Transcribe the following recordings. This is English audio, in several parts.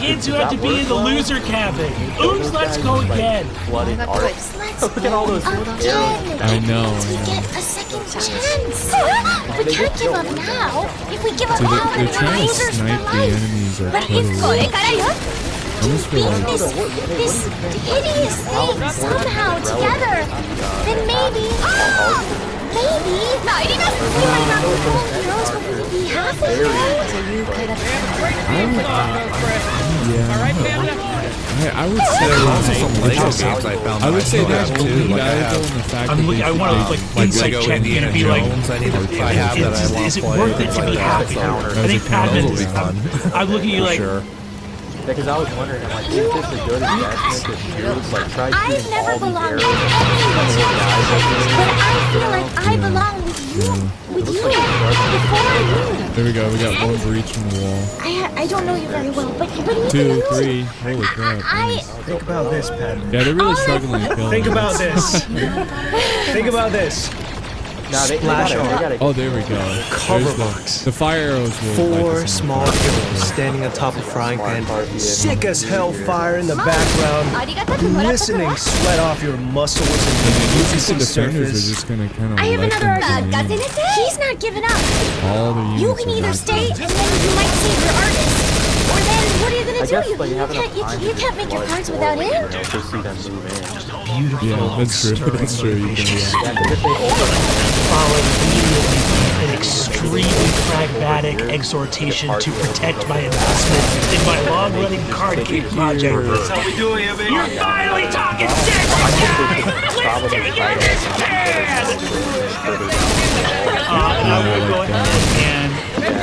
kids who have to be in the loser cabin. Oops, let's go again. Let's go again. I know. We get a second chance. We can't give up now. If we give up So now, they're we're trying to losers for snipe the life. enemies at But if we beat this hideous thing somehow together, then maybe we might not be full heroes, but we could be halfway there. So you could have I would say also some Lego games I found. I would say that's too. too Like valuable in the fact I'm looking, I want to like insight Lego check Indiana and be like, Jones. I need to. I have that. I want is to it play. worth it to be happy? I think Padman, will be fun. I'm looking at you like, Sure. Because I was wondering, I'm like, is this a good investment to shoot? Like, try I've shooting never all belonged these with anyone, but I feel like I belong with you. Before I knew. There we go. We got one breach in the wall. I don't know you very well, but you 2, 3. Holy crap. Think about this, Padman. Yeah, they're really struggling to kill Think him. about this. Think about this. Now they Splash gotta, Oh, there we go. Cover There's box. the fire arrows will light 4 us on small fire. heroes standing atop a frying pan. Sick as hell fire in the background. Glistening sweat off your muscles and And then the you see the mucusy defenders are surface. just gonna kind of I have let another them come in. He's not giving up. All the units You can are either not stay giving and up. then you might save your artist. Or then what are you gonna I do? guess, but you have enough time You can't make your cards without him. to see them move in. beautiful, Yeah, that's true. stirring That's true. You motivations. can, Followed immediately an extremely pragmatic exhortation to protect my investment in my long-running card game project. That's how we do it, baby. You're finally talking sense, guys! Let's take it in this can! And I will go ahead and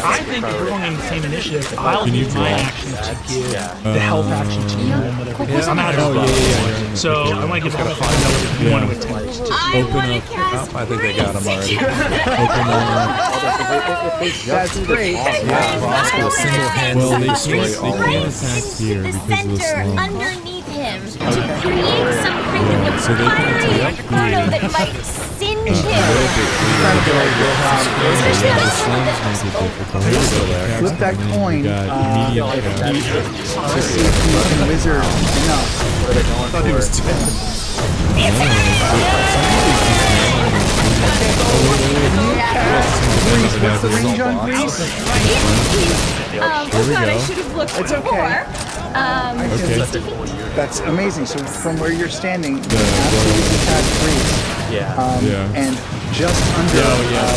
I think if we're going on the same initiative, I'll Can you use my draw? action to give the health action to you and whatever. I'm out of yeah. So I want to give Health what you want to attempt to. Open up. I think they got him already. Open up. That's great. Ross will Well, single-handedly they destroy can't all of them. attack here The because of the center slump. underneath him to create some kind of So they can fiery attack inferno here. that might singe him. Flip that coin, to see if you can wizard enough. I thought he was dead. What's the range on Grease? I should have looked It's okay. before. That's amazing. So from where you're standing, you can absolutely attack Grease. And just under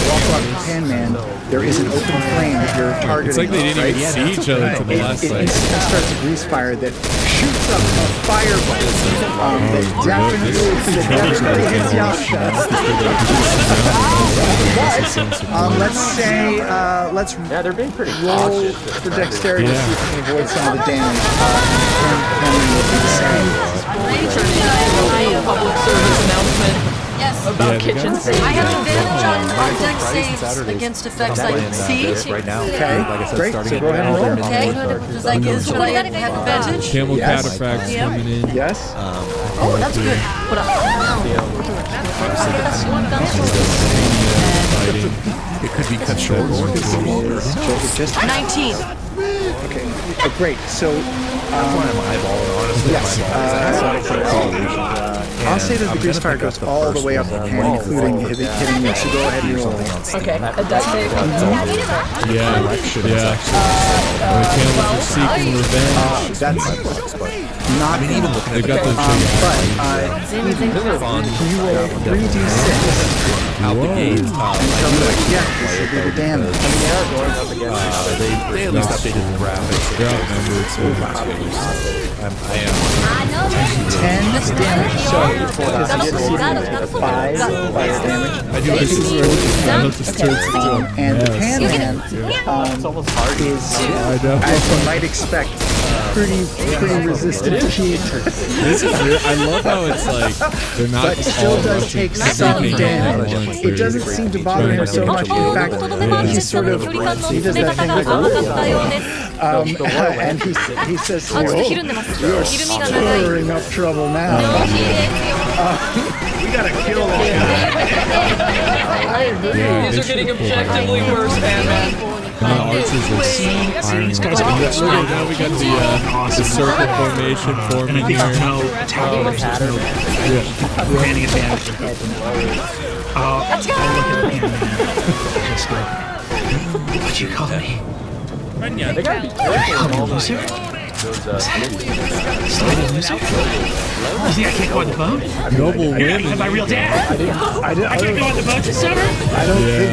Walk Rock and Pan Man, there is an open flame that you're targeting. It's like they didn't even see each other to the last It second. starts a grease fire that shoots up a fireball that definitely hits Yasha. Let's they're being pretty roll cautious. for dexterity to see if we can avoid some of the damage. Can will be the same. Public service announcement about they kitchen got safety. I have advantage on deck saves against effects I see. Right now. Okay, Like I said, great. starting So at go ahead and roll. Okay, does that give what I have advantage? Camel Yes. cataphracts coming in. Yes. Oh, that's good. But Fighting. It could be cut short or it could go longer. Just 19. okay. Great. So I'm eyeballing, honestly. yes. I'll say that the grease fire goes all the way up the pan, including hitting me. So go ahead and roll. Okay, a deck save. Yeah. The camels are seeking revenge. That's not Even looking They at got those but fun you roll 3d6. out the gate. Tell me what you get. This will be the damage. They at least updated the graphics. They're outnumbered, so I am. 10 damage. So five fire damage. this is where this turns into a And the mess. Pan Man is, as you might expect, pretty resistant to heat, This is weird. I love how it's like they're not but still all does rushing take some everything damage. at once. It doesn't seem to bother him so much. In fact, he's sort of, he does that thing like, and he says, to you, you're stirring up trouble now. We gotta kill this guy. Yeah, These are getting objectively worse, man. Archers are firing. These guys are being Now we got the circle formation forming And I think here. there's no attacking pattern. Granting advantage. Let's go! What'd you call me? They gotta be careful. Elusive? Slightly elusive? You think I can't go on the boat? Noble You're not women. my real dad! I can't go on the boat this summer?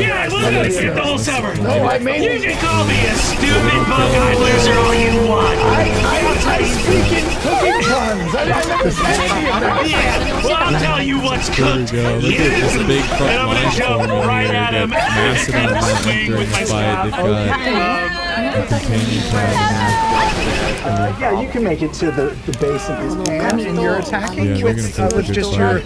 Yeah, I will go skip the whole summer! No, I mean, You can call me a stupid bug-eyed loser all you want! I speak in cooking puns. I never said any of that. Yeah, well, I'll tell you what's There we cooked! go. Look at this big front And I'm line gonna jump forming right here. at They've him got Mastodon and on swing during with the my fight. They've got companion pattern. Yeah, you can make it to the base of his pan, and you're attacking Yeah, they're with, gonna take a with good just fight. your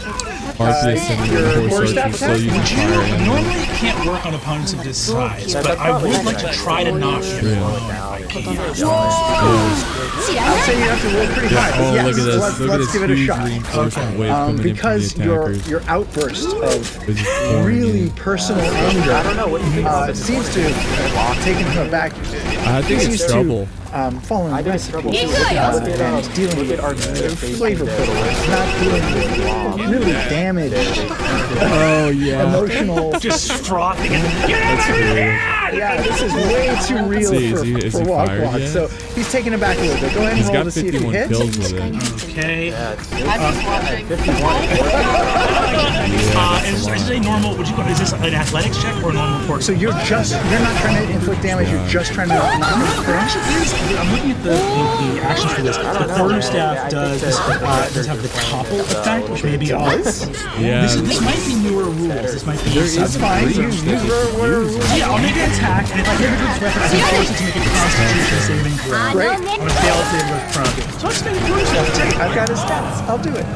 Arceus and your the horse quarterstaff archers still using fire. Normally it can't work on opponents of this size, but I would like to try to knock him. I'd say you have to roll pretty high. Oh, Yes, look at this. let's Look at give this it a huge shot. reinforcement wave coming in from the Because attackers. your outburst of They're just pouring really in. personal anger seems to have taken him aback. I think Seems it's to, trouble. Following I think it's recipes trouble too. and dealing with flavor profiles, not dealing with really damaged, Oh, yeah. emotional. Just frothing and Yeah, this is way too real Is for he Walk fired Walk. yet? So he's taking it back a little bit. Go ahead and He's roll got to see if he 51 hits. kills with it. okay. Is this a normal? Would you? Is this an athletics check or a normal report? So you're not trying to inflict damage. You're just trying to knock him prone. I'm looking at the actions for this. The quarterstaff does have the topple effect, which may be odd. Yeah. This might be newer rules. This might be. That's fine. Use whatever. Yeah, I'll make an attack, and if I hit a good weapon, I can force it to make a Constitution saving throw. Great. I'm gonna fail to with prone. So I'll just make a quarterstaff. I've got his stats. I'll do it.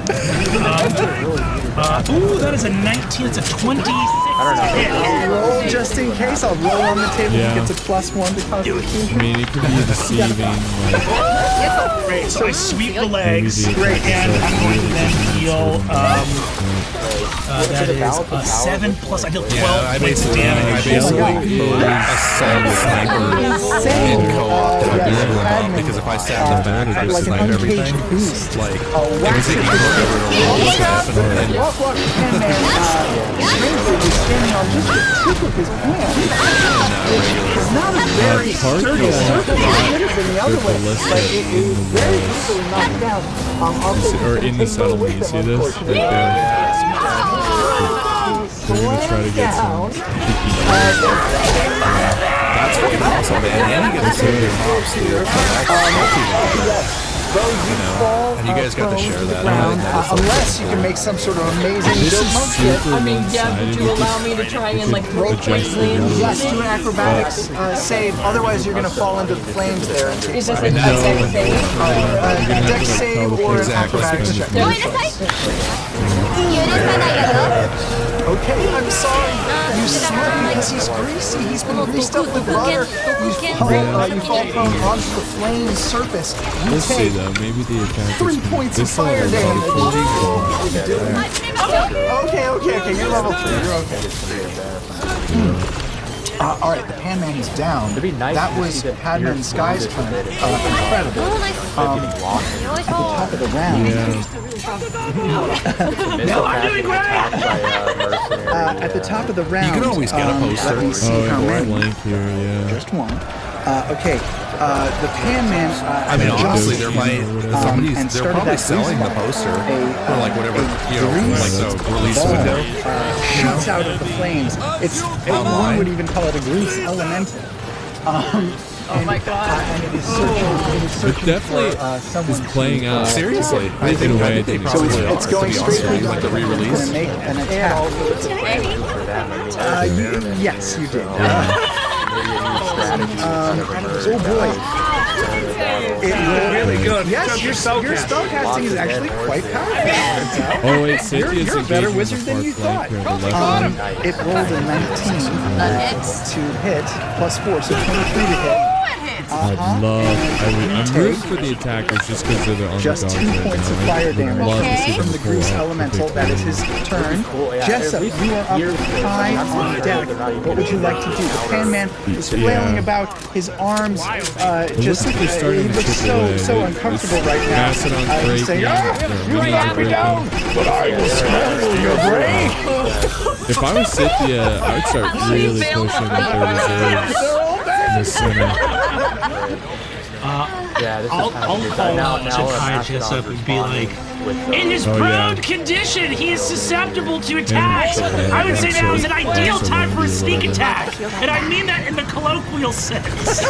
Ooh, that is a 19. It's a 26. Roll just in case. I'll roll on the table. Yeah. He gets a +1 to I Constitution. mean, it could be deceiving. Like, Great, so I sweep the legs, Great. and I'm going to then heal, that is 7 plus, I deal 12 points of damage. assault sniper in co-op that I'm doing remote because if I sat in the back, I just Like an snipe everything. unpaged beast. Like, it Oh, was wax taking it. forever to roll this stuff, and then Walk Walk Pan Man, strangely was standing on just the tip of his hand. It's not a very sturdy surface. It could have been the other way. ballistic But it is very easily knocked down. I'll take or it. in the settlement, you see this? Right there. They're gonna try to get some that's fucking awesome, man. And you get to save your props, dude. And you guys got to share that. Unless you can make some sort of amazing This is jump kick. super I mean, yeah, one-sided would you with allow this- me to try and like with throw the points adjusted in? Yes, do an acrobatics save. Otherwise, you're going to fall into the flames there. Is this a dex save? A dex save or an acrobatics check. Okay, I'm sorry. You slip because he's greasy. He's been greased up with butter. You fall prone onto the flame surface. You Let's see take though, maybe the attack 3 points of fire damage. Okay, you're level 3. You're okay. All right, the Pan Man is down. That was Padman and Sky's turn. Incredible. At the top of the round. No, I'm doing great! At the top of the round. You can always get a poster. Let me see Oh, how yeah, many. blank here, yeah. Just one. Okay. The Pan Man. I mean, honestly, there might somebody's and they're started probably that selling the grease poster for like whatever like the release ball, window. shoots out of the flames. One would even call it a grease elemental. Oh my god. And it is searching It definitely for someone is playing out. Seriously, I In think a way, they I think So probably it's are, going to be straight honest with for you, like the re-release. Gonna make an attack. Yes, you did. Oh boy. Really good. Yes, your spellcasting is actually quite powerful. Oh wait, Cynthia's You're a better engaging wizard the than far you flank thought. here on the left side. It rolled a 19 to hit, +4, so 23 to hit. I'm rooting for the attackers just because they're the underdogs. Just 2 points of fire damage from the Grease Elemental. That is his turn. Jessup, you are up high on deck. What would you like to do? The Pan Man is flailing about. His arms just he looks so uncomfortable right now. He's saying, "You may have me down, but I will scramble your brain." If I was Scythia, I would start really pushing the reserves in the center. I'll call out to Kai Jessup and be like, in his prone condition, he is susceptible to attacks. I would say now is an ideal time for a sneak attack. And I mean that in the colloquial sense.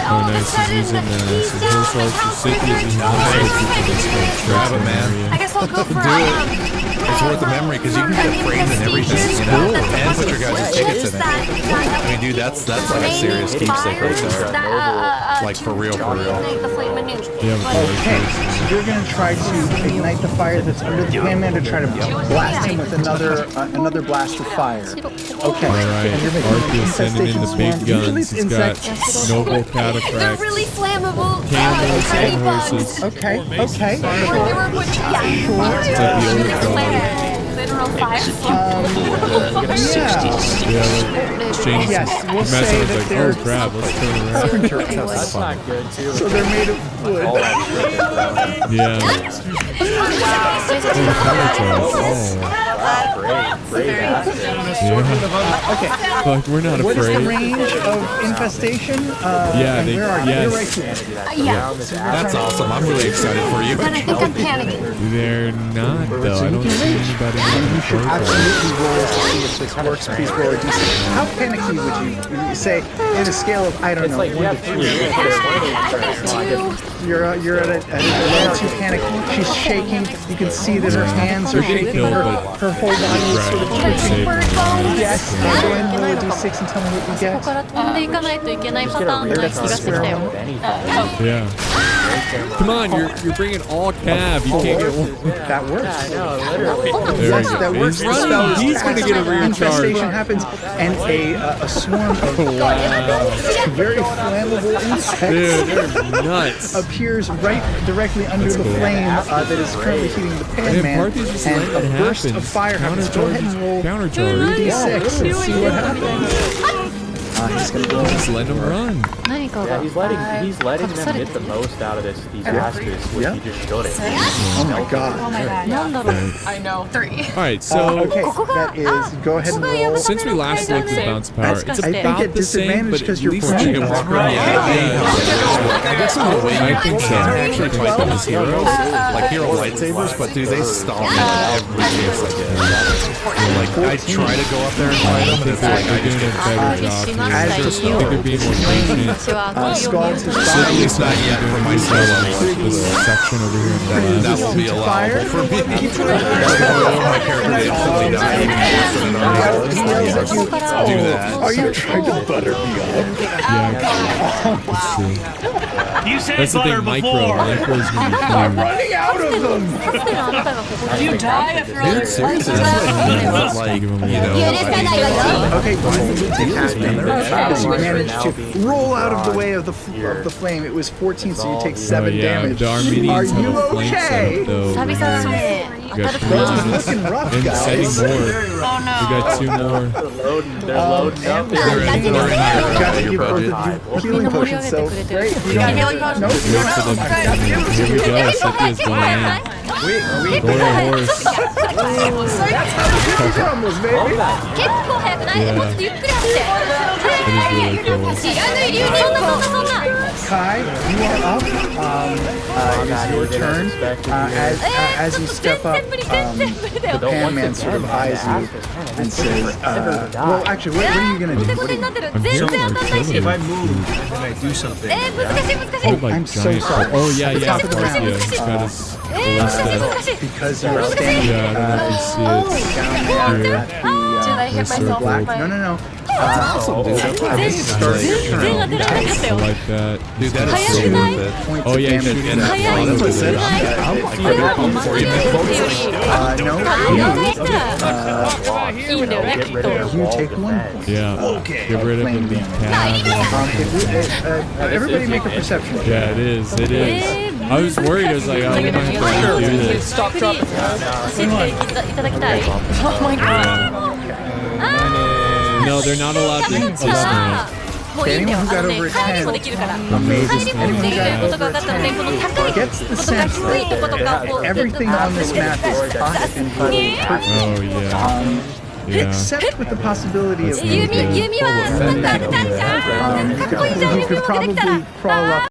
Oh, nice. He's using some hill swords for Scythia's using grab him, man. I guess I'll go for It's worth the memory because you can get framed and everything, you know, and put your guys' tickets in it. I mean, dude, that's like a serious keepsake right there. Like for real, for real. Okay, so you're gonna try to ignite the fire that's under the Pan Man to try to blast him with another blast of fire. Okay. Alright, Arthur sending in the big guns. He's got noble cataphracts. They're really flammable. Candles and horses. Okay. Literal fire. Exchange we'll say that like, they're oh crap, let's turn around. That's not good, too. So they're made of wood. Yeah. Okay. Like, we're not What is afraid. the range of infestation? Yeah, and where are you? You're right here. That's awesome. I'm really excited for you. Then I think I'm panicking. They're not, though. I don't see anybody in the Absolutely roll to see if this works. Please roll a d6. How panicky would you say in a scale of, I don't know, 1 to 3? You're at a 1 2 panic. She's shaking. You can see that her hands are shaking. Her whole body is sort of twitching. Yes. Go ahead and roll a d6 and tell me what you get. Yeah. Come on, you're bringing all cav. You can't get one. That works. Yes, that works. He's going to get a rear charge. Infestation happens, and a swarm of very flammable insects they're nuts. appears right directly under the flame that is currently heating the Pan Man, and a burst of fire happens. Go ahead and roll 3d6 and see what happens. He's gonna go. Just let him run. Yeah, he's letting them get the most out of these masters, which he just showed it. Oh my god. I know. 3. Alright, so Okay, that is. Go ahead and roll. since we last looked at bounce power, it's I think about at the same, disadvantage but because at you're least pushing. you can walk around. I guess in a way you can actually fight them as heroes, like hero lightsabers, but dude, they stomp me every chance I get. Like, I try to go up there and fight them, but it's like I just doing a get better job. I think they're being more patient. Scalds his at body. least not yet for my solo. This section over here in the That will be allowable for me. My character instantly died. Do that. Are you trying to butter me up? Let's see. You said That's the butter thing, micro. before. Micro's gonna be I'm clear. running out of them. Do you die if you're Dude, seriously, that's what I mean. Like, you know, Okay, you managed to roll out of the way of the flame. It was 14, so you take 7 damage. The Armenians Are have you a flame okay? setup, though. We got It's 3 looking rough, and guys. setting more. Oh no. We got 2 more. They're loading up. Got to give both of you healing potions, so great. You don't have to, nope, you don't have to. Here we go. Cynthia's going in. Go to horse. Almost, baby. Kai, you are up. It is your turn. As you step up, the Pan Man sort of eyes you and says, well, actually, what are you going to do? What are you, I'm hearing artillery. If I move, then I do something. Oh, like I'm so giant. sorry. Oh, yeah. Top of the round. Yeah, he's got his ballista. because you are standing Yeah, I don't know if you see it. down there at Did I hit the myself black. with my... No. awesome, dude. I think it's starting your turn. 全然当てられなかったよ I like that. Dude, that is so 早くない worth it. Oh yeah, damage. shooting That's that what I said. flying I'm over there. これはもう間違いないですよ No, 反応がいったら You いいんだよねきっと you take 1 point. Yeah, get rid of the lead pad. Everybody make a perception. Yeah, it is. It is. I was worried. I was like, oh, we might have to do this. ゆっくり見せていただきたい Oh my god No, they're not allowed to. じゃあもういいんだよ Anyone who got over 帰りもできるから帰りもできるということが分かったのでこの高いことか低いとことかを Everything on this map is hot and cold. Oh yeah. Yeah. Except with the possibility of 弓はなんかあるじゃんかっこいいじゃん you could probably crawl up